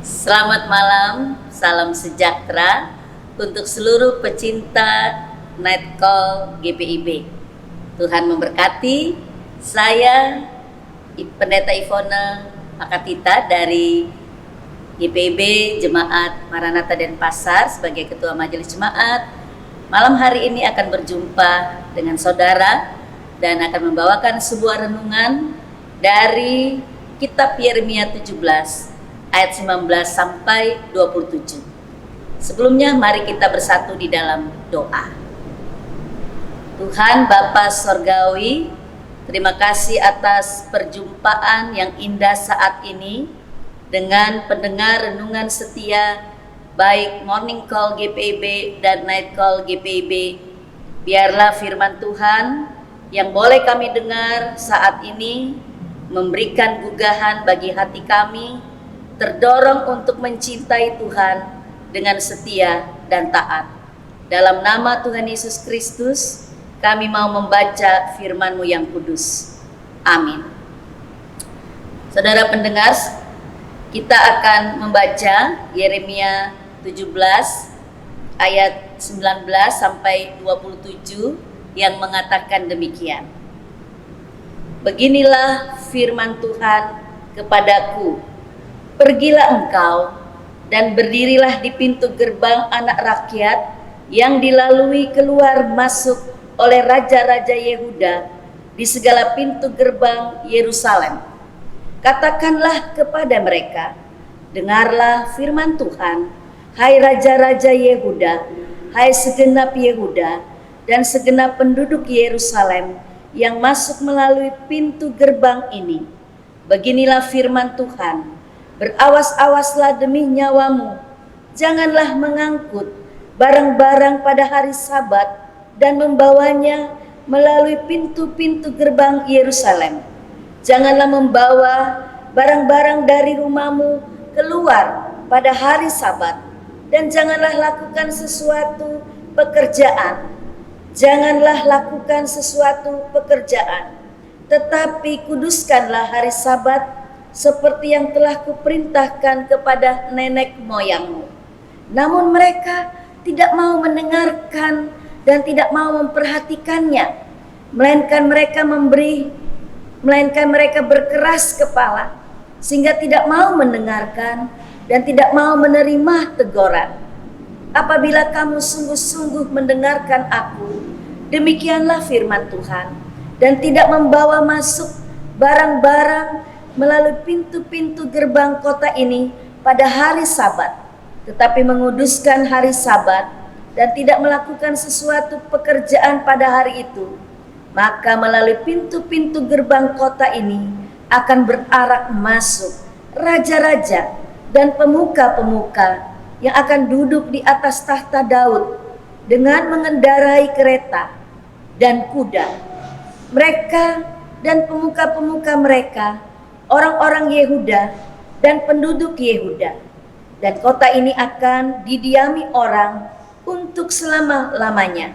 Selamat malam, salam sejahtera untuk seluruh pecinta Night Call GPIB. Tuhan memberkati. Saya Pendeta Ivona Makatita dari GPIB Jemaat Maranatha Denpasar sebagai Ketua Majelis Jemaat. Malam hari ini akan berjumpa dengan saudara dan akan membawakan sebuah renungan dari Kitab Yeremia 17 ayat 19 sampai 27. Sebelumnya mari kita bersatu di dalam doa. Tuhan Bapa Sorgawi, terima kasih atas perjumpaan yang indah saat ini dengan pendengar renungan setia baik Morning Call GPIB dan Night Call GPIB. Biarlah firman Tuhan yang boleh kami dengar saat ini memberikan gugahan bagi hati kami, terdorong untuk mencintai Tuhan dengan setia dan taat. Dalam nama Tuhan Yesus Kristus, kami mau membaca firman-Mu yang kudus. Amin. Saudara pendengar, kita akan membaca Yeremia 17 ayat 19 sampai 27 yang mengatakan demikian. Beginilah firman Tuhan kepadaku, pergilah engkau dan berdirilah di pintu gerbang anak rakyat yang dilalui keluar masuk oleh raja-raja Yehuda di segala pintu gerbang Yerusalem. Katakanlah kepada mereka, dengarlah firman Tuhan, hai raja-raja Yehuda, hai segenap Yehuda dan segenap penduduk Yerusalem yang masuk melalui pintu gerbang ini. Beginilah firman Tuhan, berawas-awaslah demi nyawamu, janganlah mengangkut barang-barang pada hari Sabat dan membawanya melalui pintu-pintu gerbang Yerusalem. Janganlah membawa barang-barang dari rumahmu keluar pada hari Sabat, dan janganlah lakukan sesuatu pekerjaan. Janganlah lakukan sesuatu pekerjaan, tetapi kuduskanlah hari Sabat seperti yang telah kuperintahkan kepada nenek moyangmu. Namun mereka tidak mau mendengarkan dan tidak mau memperhatikannya, melainkan mereka berkeras kepala sehingga tidak mau mendengarkan dan tidak mau menerima teguran. Apabila kamu sungguh-sungguh mendengarkan aku, demikianlah firman Tuhan, dan tidak membawa masuk barang-barang melalui pintu-pintu gerbang kota ini pada hari Sabat, tetapi menguduskan hari Sabat dan tidak melakukan sesuatu pekerjaan pada hari itu, maka melalui pintu-pintu gerbang kota ini akan berarak masuk raja-raja dan pemuka-pemuka yang akan duduk di atas tahta Daud dengan mengendarai kereta dan kuda. Mereka dan pemuka-pemuka mereka, orang-orang Yehuda dan penduduk Yehuda. Dan kota ini akan didiami orang untuk selama-lamanya.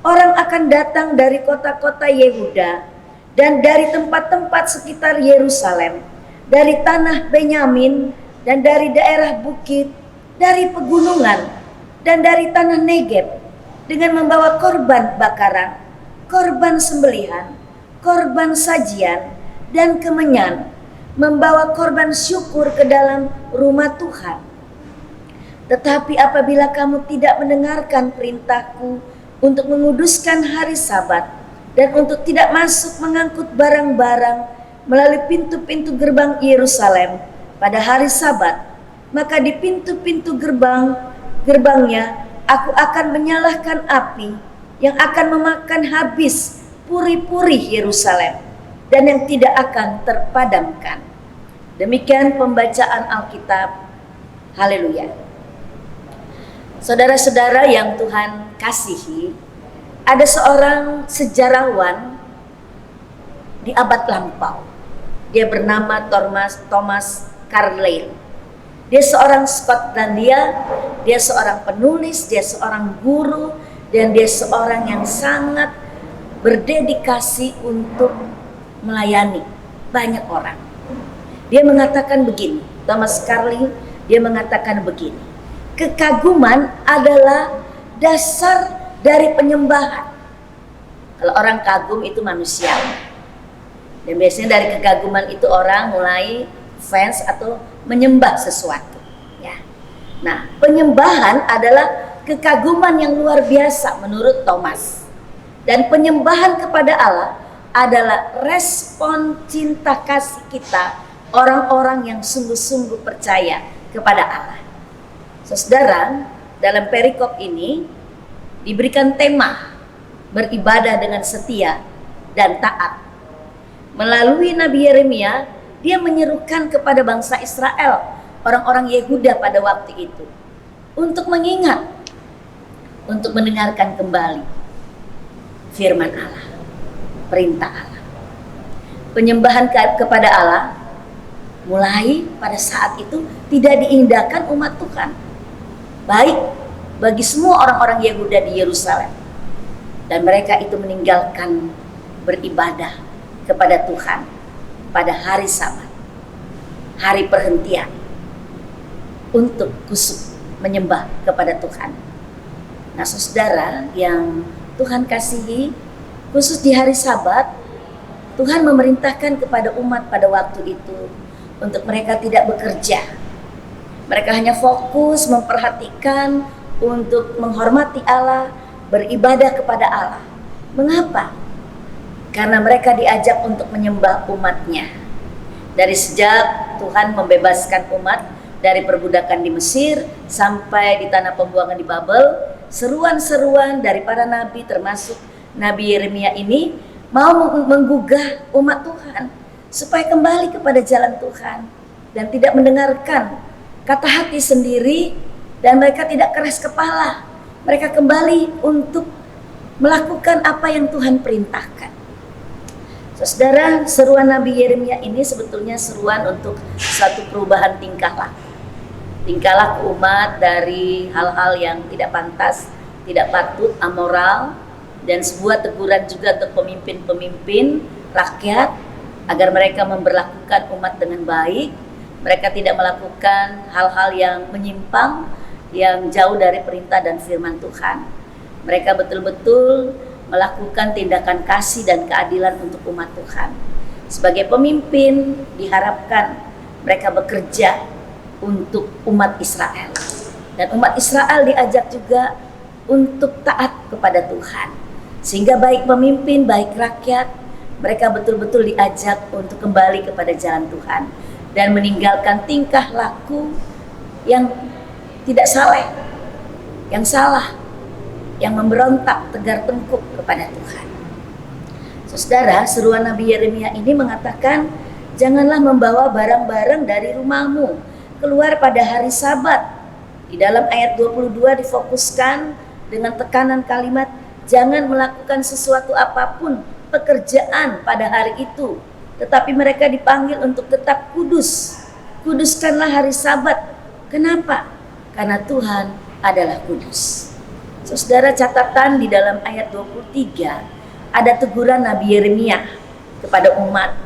Orang akan datang dari kota-kota Yehuda dan dari tempat-tempat sekitar Yerusalem, dari tanah Benyamin dan dari daerah bukit, dari pegunungan dan dari tanah Negeb, dengan membawa korban bakaran, korban sembelihan, korban sajian dan kemenyan, membawa korban syukur ke dalam rumah Tuhan. Tetapi apabila kamu tidak mendengarkan perintahku untuk menguduskan hari Sabat dan untuk tidak masuk mengangkut barang-barang melalui pintu-pintu gerbang Yerusalem pada hari Sabat, maka di pintu-pintu gerbangnya aku akan menyalakan api yang akan memakan habis puri-puri Yerusalem dan yang tidak akan terpadamkan. Demikian pembacaan Alkitab. Haleluya. Saudara-saudara yang Tuhan kasihi, ada seorang sejarawan di abad lampau. Dia bernama Thomas Carlyle. Dia seorang Skotlandia, dia seorang penulis, dia seorang guru, dan dia seorang yang sangat berdedikasi untuk melayani banyak orang. Dia mengatakan begini, Thomas Carlyle Dia mengatakan begini, kekaguman adalah dasar dari penyembahan. Kalau orang kagum itu manusia. Dan biasanya dari kekaguman itu orang mulai fans atau menyembah sesuatu. Ya. Nah, penyembahan adalah kekaguman yang luar biasa menurut Thomas. Dan penyembahan kepada Allah adalah respon cinta kasih kita, orang-orang yang sungguh-sungguh percaya kepada Allah. Saudara, dalam perikop ini diberikan tema beribadah dengan setia dan taat. Melalui Nabi Yeremia, dia menyerukan kepada bangsa Israel, orang-orang Yehuda pada waktu itu, untuk mengingat, untuk mendengarkan kembali firman Allah, perintah Allah. Penyembahan kepada Allah mulai pada saat itu tidak diindahkan umat Tuhan, baik bagi semua orang-orang Yehuda di Yerusalem, dan mereka itu meninggalkan beribadah kepada Tuhan pada hari Sabat, hari perhentian untuk khusus menyembah kepada Tuhan. Nah, saudara yang Tuhan kasihi, khusus di hari Sabat Tuhan memerintahkan kepada umat pada waktu itu untuk mereka tidak bekerja. Mereka hanya fokus memperhatikan untuk menghormati Allah, beribadah kepada Allah. Mengapa? Karena mereka diajak untuk menyembah umatnya. Dari sejak Tuhan membebaskan umat dari perbudakan di Mesir sampai di tanah pembuangan di Babel, seruan-seruan dari para nabi termasuk Nabi Yeremia ini mau menggugah umat Tuhan supaya kembali kepada jalan Tuhan dan tidak mendengarkan kata hati sendiri, dan mereka tidak keras kepala. Mereka kembali untuk melakukan apa yang Tuhan perintahkan. Saudara, seruan Nabi Yeremia ini sebetulnya seruan untuk satu perubahan tingkah laku. Tingkah laku umat dari hal-hal yang tidak pantas, tidak patut, amoral, dan sebuah teguran juga untuk pemimpin-pemimpin rakyat agar mereka memperlakukan umat dengan baik. Mereka tidak melakukan hal-hal yang menyimpang, yang jauh dari perintah dan firman Tuhan. Mereka betul-betul melakukan tindakan kasih dan keadilan untuk umat Tuhan. Sebagai pemimpin diharapkan mereka bekerja untuk umat Israel. Dan umat Israel diajak juga untuk taat kepada Tuhan. Sehingga baik pemimpin, baik rakyat, mereka betul-betul diajak untuk kembali kepada jalan Tuhan dan meninggalkan tingkah laku yang tidak saleh, yang salah, yang memberontak tegar tengkuk kepada Tuhan. Saudara, seruan Nabi Yeremia ini mengatakan, janganlah membawa barang-barang dari rumahmu keluar pada hari Sabat. Di dalam ayat 22 difokuskan dengan tekanan kalimat, jangan melakukan sesuatu apapun pekerjaan pada hari itu, tetapi mereka dipanggil untuk tetap kudus. Kuduskanlah hari Sabat. Kenapa? Karena Tuhan adalah kudus. Saudara, catatan di dalam ayat 23 ada teguran Nabi Yeremia kepada umat.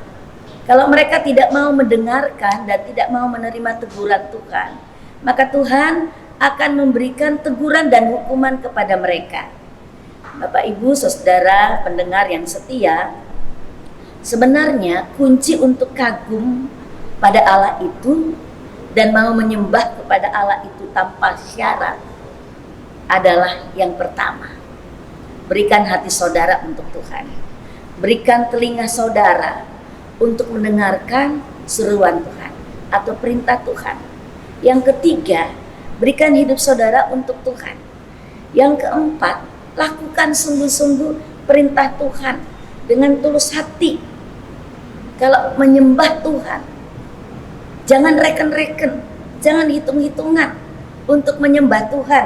Kalau mereka tidak mau mendengarkan dan tidak mau menerima teguran Tuhan, maka Tuhan akan memberikan teguran dan hukuman kepada mereka. Bapak, Ibu, saudara pendengar yang setia, sebenarnya kunci untuk kagum pada Allah itu dan mau menyembah kepada Allah itu tanpa syarat adalah yang pertama, berikan hati saudara untuk Tuhan. Berikan telinga saudara untuk mendengarkan seruan Tuhan atau perintah Tuhan. Yang ketiga, berikan hidup saudara untuk Tuhan. Yang keempat, lakukan sungguh-sungguh perintah Tuhan dengan tulus hati. Kalau menyembah Tuhan, jangan reken-reken, jangan hitung-hitungan untuk menyembah Tuhan,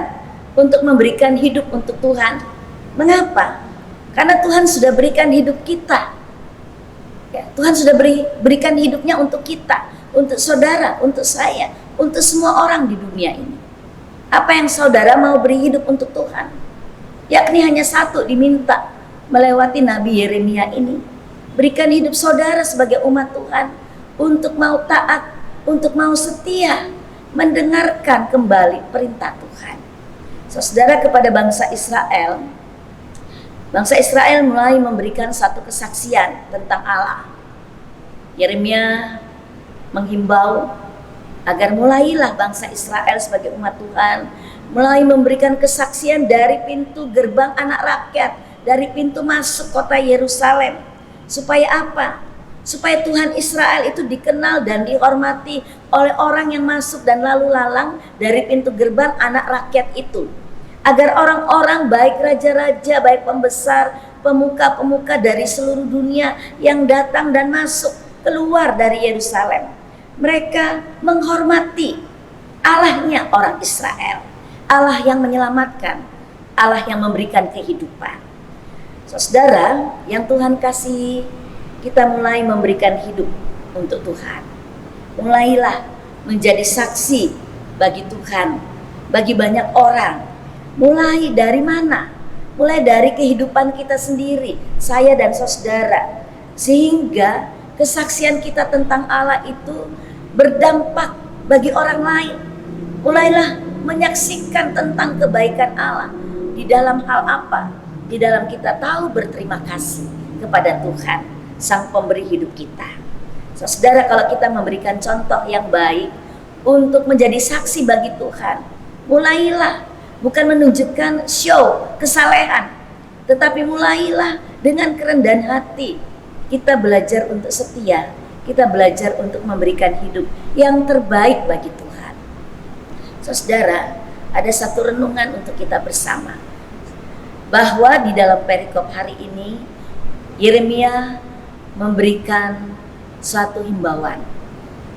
untuk memberikan hidup untuk Tuhan. Mengapa? Karena Tuhan sudah berikan hidup kita. Ya, Tuhan sudah berikan hidupnya untuk kita, untuk saudara, untuk saya, untuk semua orang di dunia ini. Apa yang saudara mau beri hidup untuk Tuhan? Yakni hanya satu diminta melewati Nabi Yeremia ini. Berikan hidup saudara sebagai umat Tuhan untuk mau taat, untuk mau setia mendengarkan kembali perintah Tuhan. Saudara, kepada bangsa Israel mulai memberikan satu kesaksian tentang Allah. Yeremia menghimbau agar mulailah bangsa Israel sebagai umat Tuhan mulai memberikan kesaksian dari pintu gerbang anak rakyat, dari pintu masuk kota Yerusalem. Supaya apa? Supaya Tuhan Israel itu dikenal dan dihormati oleh orang yang masuk dan lalu lalang dari pintu gerbang anak rakyat itu. Agar orang-orang, baik raja-raja, baik pembesar, pemuka-pemuka dari seluruh dunia yang datang dan masuk keluar dari Yerusalem, mereka menghormati Allahnya orang Israel, Allah yang menyelamatkan, Allah yang memberikan kehidupan. Saudara yang Tuhan kasih, kita mulai memberikan hidup untuk Tuhan. Mulailah menjadi saksi bagi Tuhan, bagi banyak orang. Mulai dari mana? Mulai dari kehidupan kita sendiri, saya dan saudara. Sehingga kesaksian kita tentang Allah itu berdampak bagi orang lain. Mulailah menyaksikan tentang kebaikan Allah. Di dalam hal apa? Di dalam kita tahu berterima kasih kepada Tuhan, Sang Pemberi hidup kita. Saudara, kalau kita memberikan contoh yang baik untuk menjadi saksi bagi Tuhan, mulailah bukan menunjukkan show kesalehan, tetapi mulailah dengan kerendahan hati. Kita belajar untuk setia, kita belajar untuk memberikan hidup yang terbaik bagi Tuhan. Saudara, ada satu renungan untuk kita bersama, bahwa di dalam perikop hari ini Yeremia memberikan suatu himbauan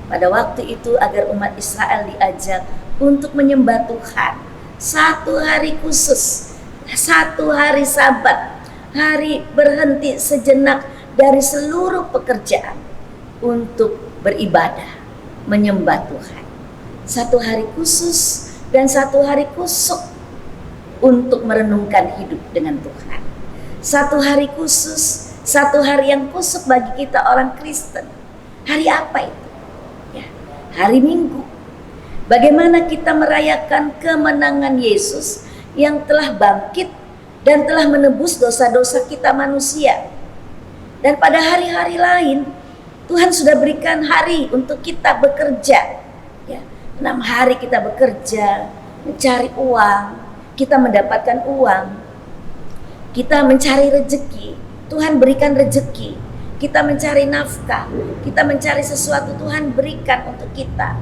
pada waktu itu agar umat Israel diajak untuk menyembah Tuhan. Satu hari khusus, satu hari Sabat, hari berhenti sejenak dari seluruh pekerjaan untuk beribadah, menyembah Tuhan. Satu hari khusus dan satu hari kusuk untuk merenungkan hidup dengan Tuhan. Satu hari khusus, satu hari yang kusuk bagi kita orang Kristen. Hari apa itu? Ya, hari Minggu. Bagaimana kita merayakan kemenangan Yesus yang telah bangkit dan telah menebus dosa-dosa kita manusia. Dan pada hari-hari lain, Tuhan sudah berikan hari untuk kita bekerja. Ya, 6 hari kita bekerja, mencari uang, kita mendapatkan uang, kita mencari rezeki, Tuhan berikan rezeki, kita mencari nafkah, kita mencari sesuatu, Tuhan berikan untuk kita.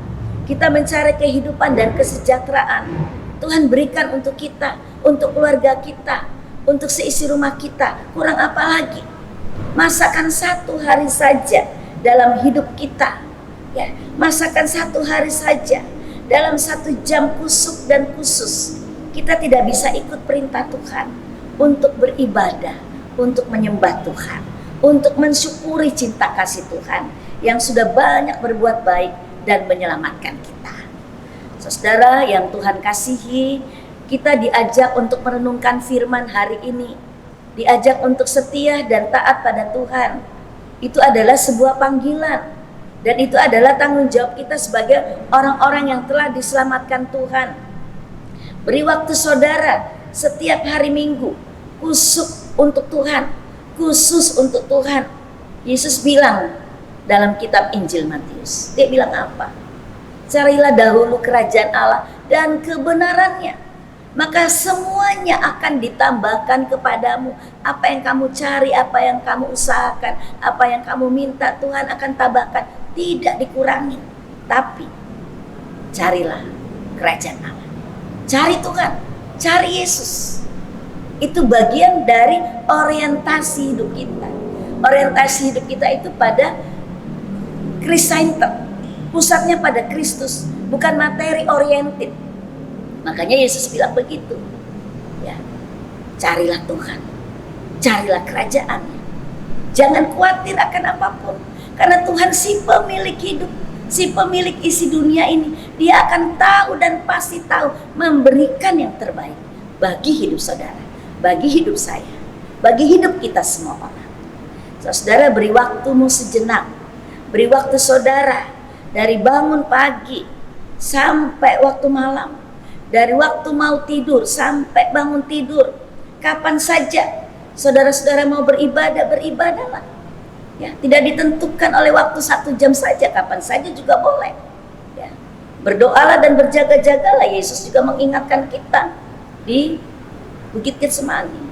Kita mencari kehidupan dan kesejahteraan, Tuhan berikan untuk kita, untuk keluarga kita, untuk seisi rumah kita. Kurang apa lagi? Masakan satu hari saja dalam hidup kita, ya, masakan satu hari saja dalam 1 jam kusuk dan khusus, kita tidak bisa ikut perintah Tuhan untuk beribadah, untuk menyembah Tuhan, untuk mensyukuri cinta kasih Tuhan yang sudah banyak berbuat baik dan menyelamatkan kita. Saudara yang Tuhan kasihi, kita diajak untuk merenungkan firman hari ini, diajak untuk setia dan taat pada Tuhan. Itu adalah sebuah panggilan, dan itu adalah tanggung jawab kita sebagai orang-orang yang telah diselamatkan Tuhan. Beri waktu saudara setiap hari Minggu kusuk untuk Tuhan, khusus untuk Tuhan. Yesus bilang dalam kitab Injil Matius, dia bilang apa? Carilah dahulu kerajaan Allah dan kebenarannya, maka semuanya akan ditambahkan kepadamu. Apa yang kamu cari, apa yang kamu usahakan, apa yang kamu minta, Tuhan akan tambahkan, tidak dikurangi. Tapi carilah kerajaan Allah, cari Tuhan, cari Yesus. Itu bagian dari orientasi hidup kita. Orientasi hidup kita itu pada Christ center, pusatnya pada Kristus, bukan materi oriented. Makanya Yesus bilang begitu, ya, carilah Tuhan, carilah kerajaannya. Jangan khawatir akan apapun, karena Tuhan si pemilik hidup, si pemilik isi dunia ini. Dia akan tahu dan pasti tahu memberikan yang terbaik bagi hidup saudara, bagi hidup saya, bagi hidup kita semua orang. Saudara, beri waktumu sejenak, beri waktu saudara dari bangun pagi sampai waktu malam, dari waktu mau tidur sampai bangun tidur, kapan saja saudara-saudara mau beribadah, beribadahlah. Ya, tidak ditentukan oleh waktu 1 jam saja, kapan saja juga boleh. Ya, berdoalah dan berjaga-jagalah. Yesus juga mengingatkan kita di Bukit Getsemani.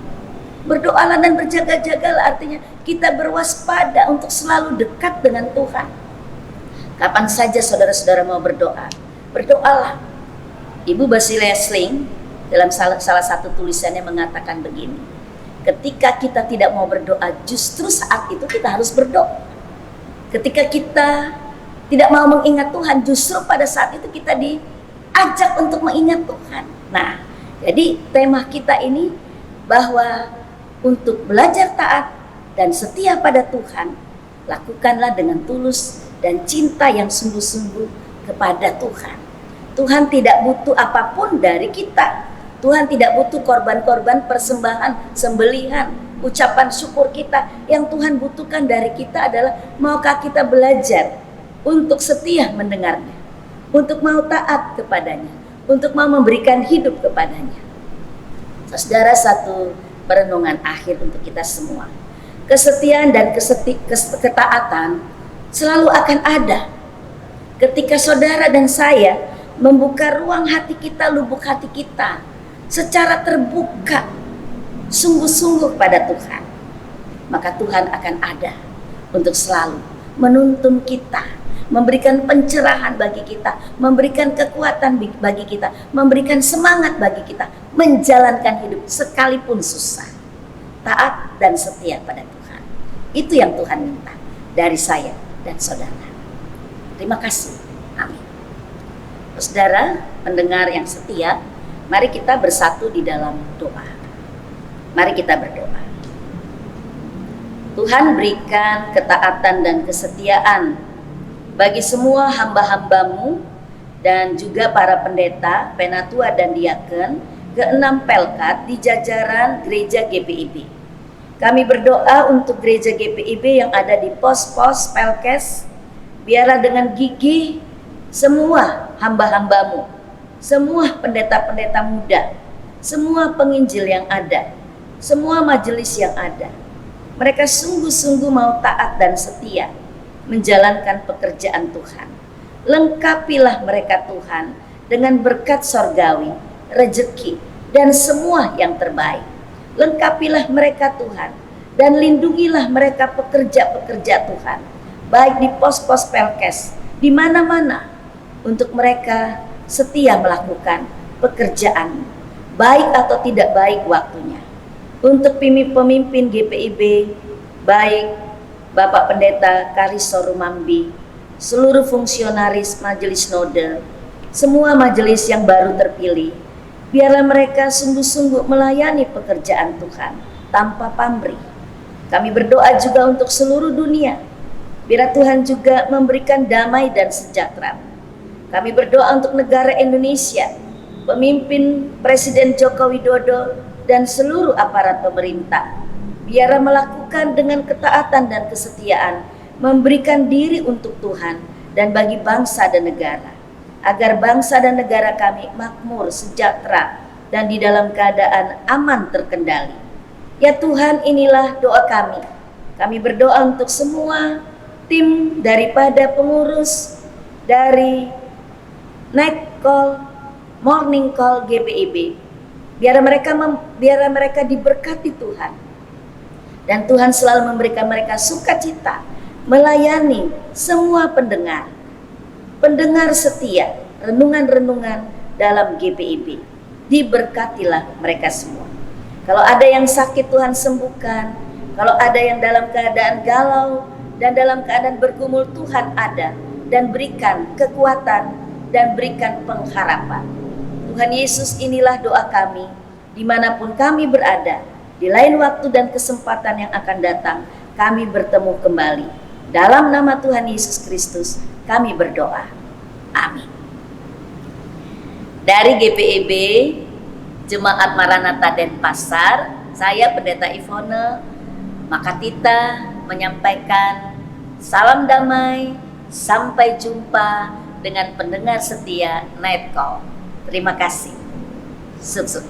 Berdoalah dan berjaga-jagalah, artinya kita berwaspada untuk selalu dekat dengan Tuhan. Kapan saja saudara-saudara mau berdoa, berdoalah. Ibu Basilea Sling dalam salah satu tulisannya mengatakan begini, ketika kita tidak mau berdoa, justru saat itu kita harus berdoa. Ketika kita tidak mau mengingat Tuhan, justru pada saat itu kita diajak untuk mengingat Tuhan. Nah, jadi tema kita ini bahwa untuk belajar taat dan setia pada Tuhan, lakukanlah dengan tulus dan cinta yang sungguh-sungguh kepada Tuhan. Tuhan tidak butuh apapun dari kita. Tuhan tidak butuh korban-korban, persembahan, sembelihan, ucapan syukur kita. Yang Tuhan butuhkan dari kita adalah maukah kita belajar untuk setia mendengarnya, untuk mau taat kepadanya, untuk mau memberikan hidup kepadanya. Saudara, satu perenungan akhir untuk kita semua. Kesetiaan dan ketaatan selalu akan ada ketika saudara dan saya membuka ruang hati kita, lubuk hati kita secara terbuka, sungguh-sungguh pada Tuhan. Maka Tuhan akan ada untuk selalu menuntun kita, memberikan pencerahan bagi kita, memberikan kekuatan bagi kita, memberikan semangat bagi kita, menjalankan hidup sekalipun susah. Taat dan setia pada Tuhan. Itu yang Tuhan minta dari saya dan saudara. Terima kasih. Amin. Saudara, pendengar yang setia, mari kita bersatu di dalam doa. Mari kita berdoa. Tuhan, berikan ketaatan dan kesetiaan bagi semua hamba-hambamu dan juga para pendeta, penatua dan diaken ke-6 Pelkat di jajaran Gereja GPIB. Kami berdoa untuk Gereja GPIB yang ada di pos-pos Pelkes, biarlah dengan gigih semua hamba-hambamu, semua pendeta-pendeta muda, semua penginjil yang ada, semua majelis yang ada, mereka sungguh-sungguh mau taat dan setia menjalankan pekerjaan Tuhan. Lengkapilah mereka Tuhan dengan berkat sorgawi, rejeki, dan semua yang terbaik. Lengkapilah mereka Tuhan, dan lindungilah mereka pekerja-pekerja Tuhan, baik di pos-pos Pelkes, di mana-mana, untuk mereka setia melakukan pekerjaan, baik atau tidak baik waktunya. Untuk pemimpin GPIB, baik Bapak Pendeta Kariso Rumambi, seluruh fungsionaris Majelis Node, semua majelis yang baru terpilih, biarlah mereka sungguh-sungguh melayani pekerjaan Tuhan tanpa pamrih. Kami berdoa juga untuk seluruh dunia, biar Tuhan juga memberikan damai dan sejahtera. Kami berdoa untuk negara Indonesia, pemimpin Presiden Joko Widodo dan seluruh aparat pemerintah, biarlah melakukan dengan ketaatan dan kesetiaan, memberikan diri untuk Tuhan dan bagi bangsa dan negara, agar bangsa dan negara kami makmur, sejahtera, dan di dalam keadaan aman terkendali. Ya Tuhan, inilah doa kami. Kami berdoa untuk semua tim daripada pengurus dari Night Call, Morning Call GPIB. Biar mereka diberkati Tuhan. Dan Tuhan selalu memberikan mereka sukacita melayani semua pendengar setia, renungan-renungan dalam GPIB. Diberkatilah mereka semua. Kalau ada yang sakit, Tuhan sembuhkan. Kalau ada yang dalam keadaan galau dan dalam keadaan bergumul, Tuhan ada dan berikan kekuatan dan berikan pengharapan. Tuhan Yesus, inilah doa kami dimanapun kami berada. Di lain waktu dan kesempatan yang akan datang, kami bertemu kembali. Dalam nama Tuhan Yesus Kristus, kami berdoa. Amin. Dari GPIB, Jemaat Maranatha Denpasar, saya Pendeta Ivone Makatita menyampaikan salam damai, sampai jumpa dengan pendengar setia Night Call. Terima kasih. Sukses.